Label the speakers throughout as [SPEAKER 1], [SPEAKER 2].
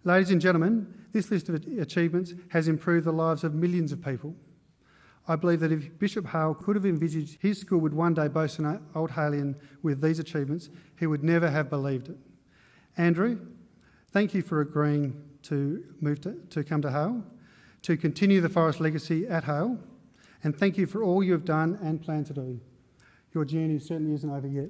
[SPEAKER 1] Ladies and gentlemen, this list of achievements has improved the lives of millions of people. I believe that if Bishop Hale could have envisaged his school would one day boast an Old Halian with these achievements, he would never have believed it. Andrew, thank you for agreeing to come to Hale, to continue the Forest legacy at Hale, and thank you for all you have done and plan to do. Your journey certainly isn't over yet.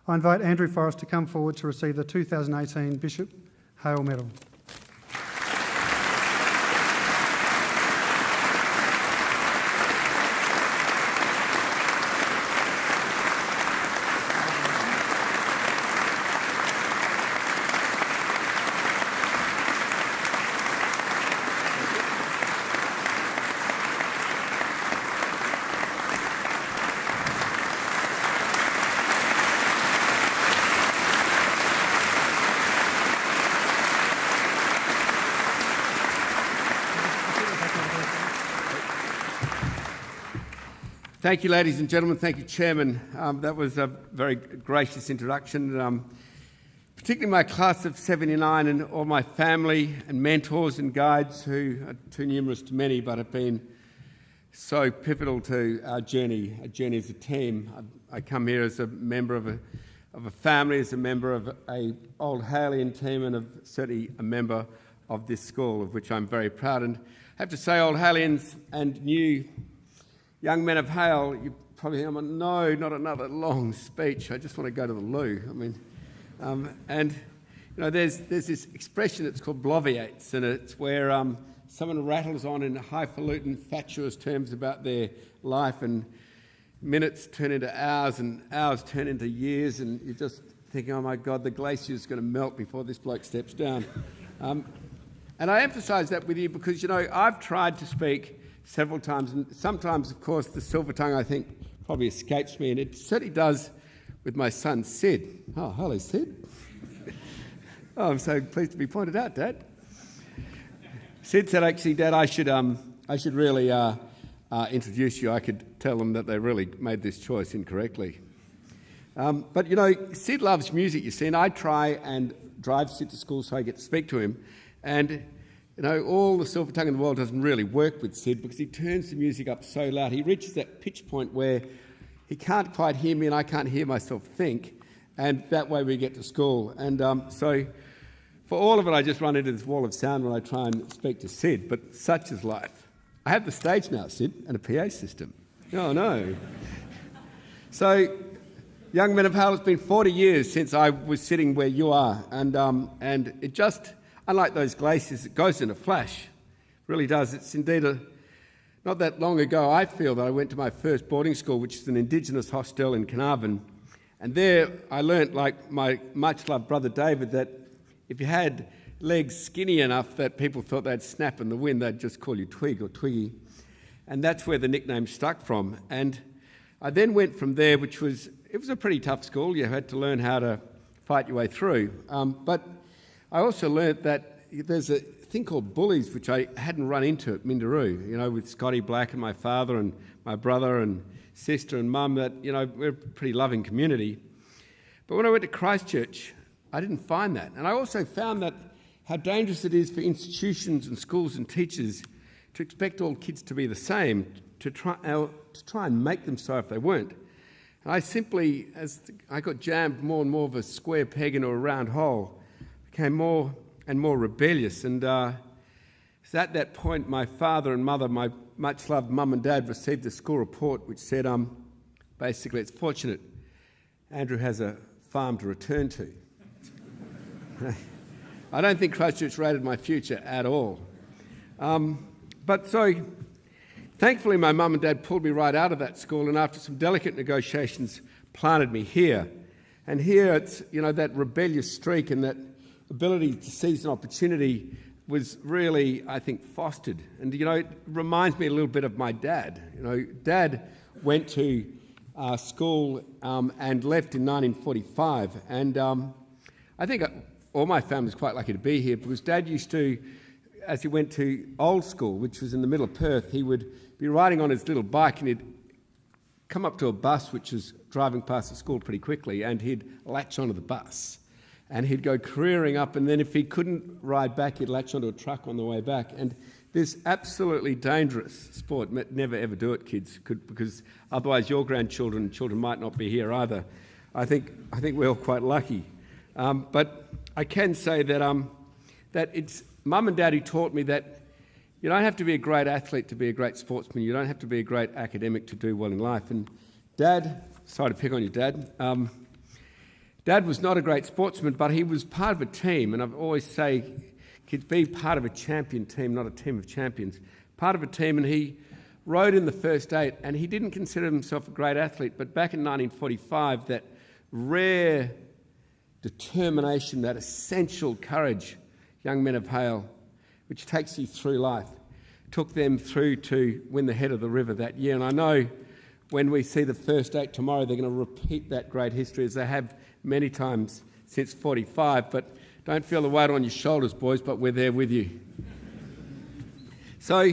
[SPEAKER 1] I invite Andrew Forrest to come forward to receive the 2018 Bishop Hale Medal.
[SPEAKER 2] Thank you, ladies and gentlemen. Thank you, Chairman. That was a very gracious introduction. Particularly my class of 79 and all my family and mentors and guides who are too numerous to many but have been so pivotal to our journey as a team. I come here as a member of a family, as a member of a Old Halian team and certainly a member of this school, of which I'm very proud. And I have to say, Old Halians and new young men of Hale, you probably think, no, not another long speech. I just want to go to the loo. There's this expression that's called bloviates, and it's where someone rattles on in highfalutin, fatuous terms about their life, and minutes turn into hours, and hours turn into years, and you're just thinking, oh my God, the glacier's going to melt before this bloke steps down. And I emphasise that with you because, I've tried to speak several times, and sometimes, of course, the silver tongue, I think, probably escapes me, and it certainly does with my son, Sid. Oh, hello, Sid. Oh, I'm so pleased to be pointed out, Dad. Sid said, actually, Dad, I should really introduce you. I could tell them that they really made this choice incorrectly. But, Sid loves music, you see, and I try and drive Sid to school so I get to speak to him, and all the silver tongue in the world doesn't really work with Sid because he turns the music up so loud. He reaches that pitch point where he can't quite hear me and I can't hear myself think, and that way we get to school. And so for all of it, I just run into this wall of sound when I try and speak to Sid, but such is life. I have the stage now, Sid, and a PA system. Oh, no. So, young men of Hale, it's been 40 years since I was sitting where you are, and it just... Unlike those glaciers, it goes in a flash. It really does. It's indeed not that long ago, I feel, that I went to my first boarding school, which is an Indigenous hostel in Carnarvon. And there I learnt, like my much-loved brother David, that if you had legs skinny enough that people thought they'd snap in the wind, they'd just call you Twig or Twiggy. And that's where the nickname stuck from. And I then went from there, it was a pretty tough school. You had to learn how to fight your way through. But I also learnt that there's a thing called bullies, which I hadn't run into at Minderoo, with Scotty Black and my father and my brother and sister and mum, that, we're a pretty loving community. But when I went to Christchurch, I didn't find that. And I also found that how dangerous it is for institutions and schools and teachers to expect all kids to be the same, to try and make them so if they weren't. And I simply, as I got jammed more and more of a square peg into a round hole, became more and more rebellious. And so at that point, my father and mother, my much-loved mum and dad, received a school report which said, basically, it's fortunate Andrew has a farm to return to. I don't think Christchurch rated my future at all. But so, thankfully, my mum and dad pulled me right out of that school, and after some delicate negotiations, planted me here. And here it's, that rebellious streak and that ability to seize an opportunity was really, I think, fostered. And, it reminds me a little bit of my dad. Dad went to school and left in 1945. And I think all my family's quite lucky to be here because Dad used to, as he went to old school, which was in the middle of Perth, he would be riding on his little bike and he'd come up to a bus which was driving past the school pretty quickly and he'd latch onto the bus. and he'd go careering up, and then if he couldn't ride back, he'd latch onto a truck on the way back. And this absolutely dangerous sport, never ever do it, kids, because otherwise your grandchildren and children might not be here either. I think we're all quite lucky. But I can say that that it's Mum and Dad who taught me that you don't have to be a great athlete to be a great sportsman. You don't have to be a great academic to do well in life. And Dad, sorry to pick on you, Dad. Dad was not a great sportsman, but he was part of a team. And I always say, kids, be part of a champion team, not a team of champions. Part of a team, and he rode in the first 8, and he didn't consider himself a great athlete. But back in 1945, that rare determination, that essential courage, young men of Hale, which takes you through life, took them through to win the head of the river that year. And I know when we see the first 8 tomorrow, they're going to repeat that great history as they have many times since 45. But don't feel the weight on your shoulders, boys, but we're there with you. So,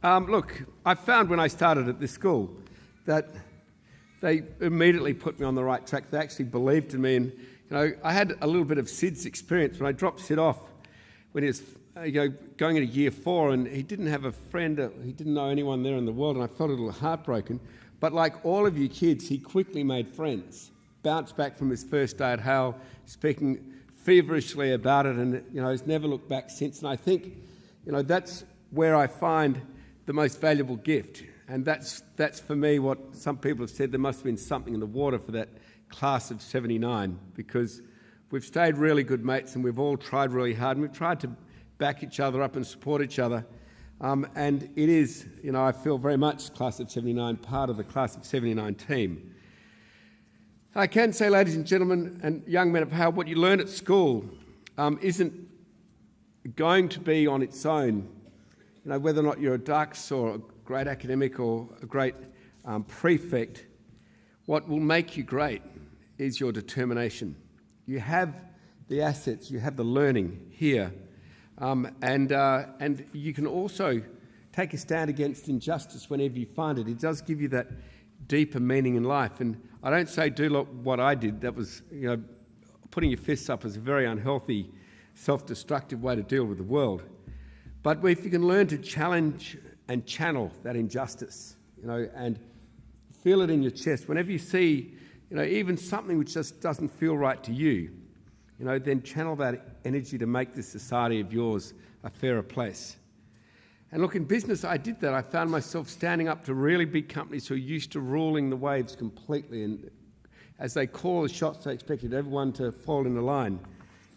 [SPEAKER 2] look, I found when I started at this school that they immediately put me on the right track. They actually believed in me. And, I had a little bit of Sid's experience when I dropped Sid off when he was going into year 4, and he didn't have a friend, he didn't know anyone there in the world, and I felt a little heartbroken. But like all of you kids, he quickly made friends, bounced back from his first day at Hale, speaking feverishly about it, and has never looked back since. And I think, that's where I find the most valuable gift. And that's for me what some people have said, there must have been something in the water for that class of 79, because we've stayed really good mates and we've all tried really hard, and we've tried to back each other up and support each other. And it is, I feel very much class of 79, part of the class of 79 team. I can say, ladies and gentlemen and young men of Hale, what you learn at school isn't going to be on its own, whether or not you're a dux or a great academic or a great prefect. What will make you great is your determination. You have the assets, you have the learning here, and you can also take a stand against injustice whenever you find it. It does give you that deeper meaning in life. And I don't say do what I did. That was, putting your fists up is a very unhealthy, self-destructive way to deal with the world. But if you can learn to challenge and channel that injustice, and feel it in your chest whenever you see, even something which just doesn't feel right to you, then channel that energy to make this society of yours a fairer place. And look, in business, I did that. I found myself standing up to really big companies who are used to ruling the waves completely. And as they call the shots, they expected everyone to fall in a line.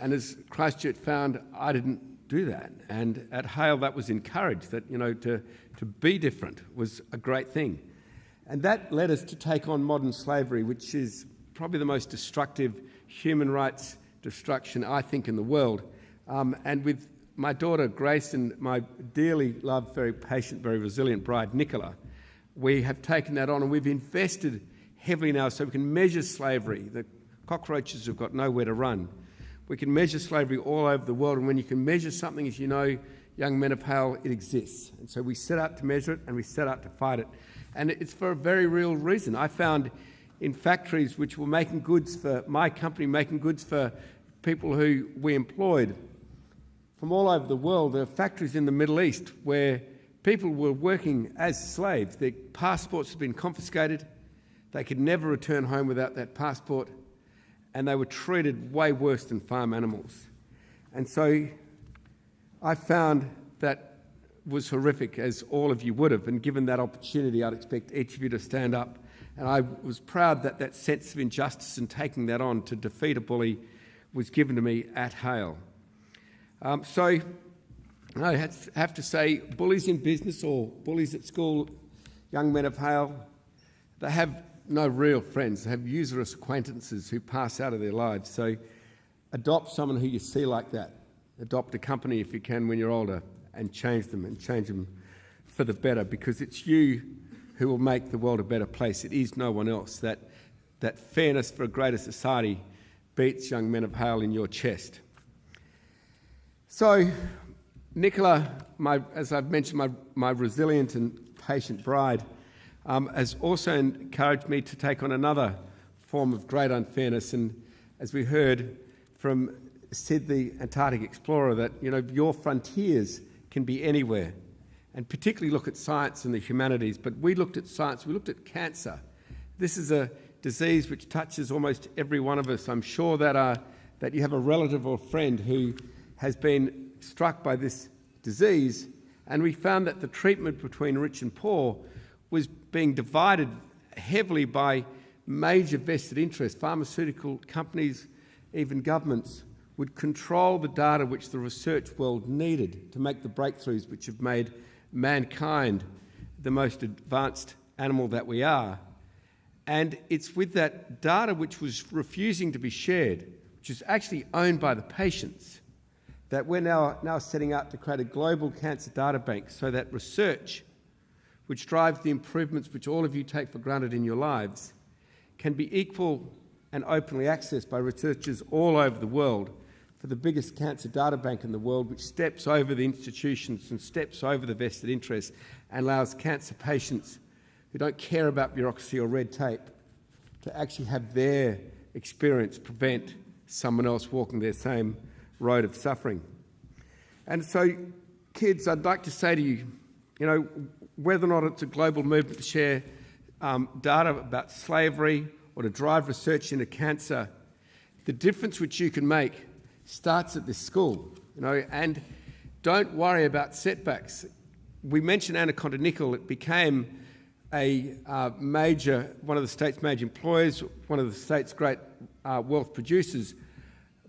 [SPEAKER 2] And as Christchurch found, I didn't do that. And at Hale, that was encouraged, that, to be different was a great thing. And that led us to take on modern slavery, which is probably the most destructive human rights destruction, I think, in the world. And with my daughter Grace and my dearly loved, very patient, very resilient bride Nicola, we have taken that on, and we've invested heavily now so we can measure slavery. The cockroaches have got nowhere to run. We can measure slavery all over the world, and when you can measure something, as you know, young men of Hale, it exists. And so we set out to measure it, and we set out to fight it. And it's for a very real reason. I found in factories which were making goods for my company, making goods for people who we employed from all over the world. There are factories in the Middle East where people were working as slaves. Their passports had been confiscated. They could never return home without that passport, and they were treated way worse than farm animals. And so I found that was horrific, as all of you would have, and given that opportunity, I'd expect each of you to stand up. And I was proud that that sense of injustice and taking that on to defeat a bully was given to me at Hale. So I have to say, bullies in business or bullies at school, young men of Hale, they have no real friends. They have usurious acquaintances who pass out of their lives. So adopt someone who you see like that. Adopt a company if you can when you're older, and change them for the better, because it's you who will make the world a better place. It is no one else. That fairness for a greater society beats young men of Hale in your chest. So Nicola, as I've mentioned, my resilient and patient bride, has also encouraged me to take on another form of great unfairness. And as we heard from Sid the Antarctic explorer that, your frontiers can be anywhere, and particularly look at science and the humanities. But we looked at science, we looked at cancer. This is a disease which touches almost every one of us. I'm sure that you have a relative or friend who has been struck by this disease, and we found that the treatment between rich and poor was being divided heavily by major vested interests. Pharmaceutical companies, even governments, would control the data which the research world needed to make the breakthroughs which have made mankind the most advanced animal that we are. And it's with that data which was refusing to be shared, which is actually owned by the patients, that we're now setting out to create a global cancer data bank so that research, which drives the improvements which all of you take for granted in your lives, can be equal and openly accessed by researchers all over the world for the biggest cancer data bank in the world, which steps over the institutions and steps over the vested interests and allows cancer patients who don't care about bureaucracy or red tape to actually have their experience prevent someone else walking their same road of suffering. And so, kids, I'd like to say to you, whether or not it's a global movement to share data about slavery or to drive research into cancer, the difference which you can make starts at this school, and don't worry about setbacks. We mentioned Anaconda Nickel. It became one of the state's major employers, one of the state's great wealth producers.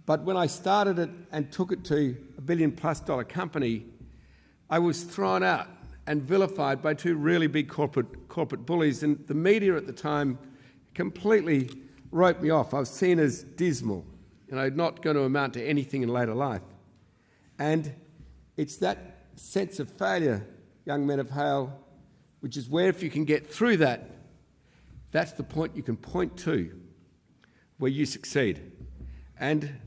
[SPEAKER 2] But when I started it and took it to $1 billion+ company, I was thrown out and vilified by two really big corporate bullies, and the media at the time completely wrote me off. I was seen as dismal, not going to amount to anything in later life. And it's that sense of failure, young men of Hale, which is where if you can get through that, that's the point you can point to where you succeed. And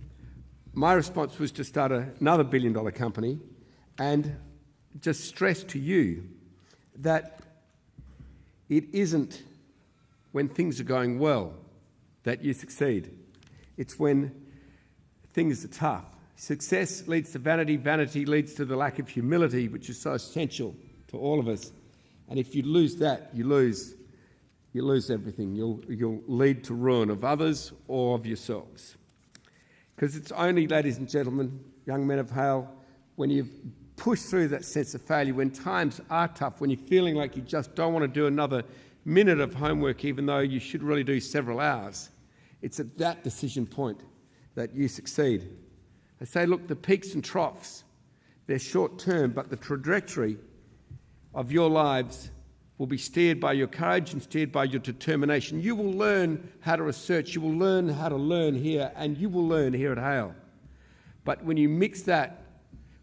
[SPEAKER 2] my response was to start another $1 billion company and just stress to you that it isn't when things are going well that you succeed. It's when things are tough. Success leads to vanity, vanity leads to the lack of humility, which is so essential to all of us. And if you lose that, you lose everything. You'll lead to ruin of others or of yourselves. Because it's only, ladies and gentlemen, young men of Hale, when you've pushed through that sense of failure, when times are tough, when you're feeling like you just don't want to do another minute of homework even though you should really do several hours, it's at that decision point that you succeed. I say, look, the peaks and troughs, they're short term, but the trajectory of your lives will be steered by your courage and steered by your determination. You will learn how to research, you will learn how to learn here, and you will learn here at Hale. But when you mix that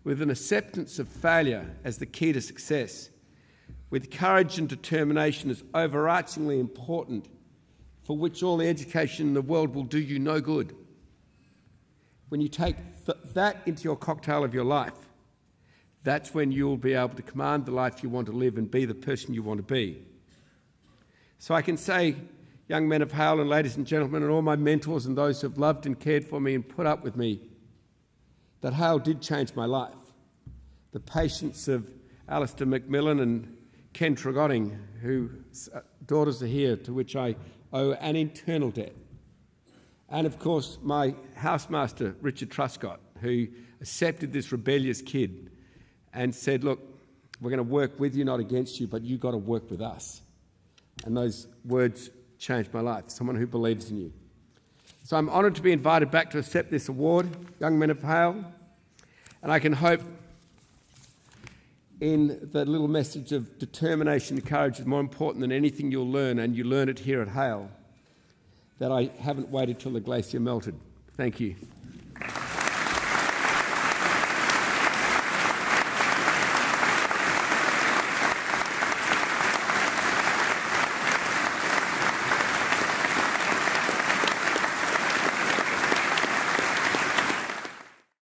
[SPEAKER 2] with an acceptance of failure as the key to success, with courage and determination as overarchingly important, for which all the education in the world will do you no good. When you take that into your cocktail of your life, that's when you'll be able to command the life you want to live and be the person you want to be. So I can say, young men of Hale and ladies and gentlemen, and all my mentors and those who have loved and cared for me and put up with me, that Hale did change my life. The patience of Alistair McMillan and Ken Tregotting, whose daughters are here, to which I owe an eternal debt. And of course, my housemaster, Richard Truscott, who accepted this rebellious kid and said, look, we're going to work with you, not against you, but you've got to work with us. And those words changed my life, someone who believes in you. So I'm honoured to be invited back to accept this award, Young Men of Hale, and I can hope in the little message of determination and courage is more important than anything you'll learn, and you learn it here at Hale, that I haven't waited till the glacier melted. Thank you.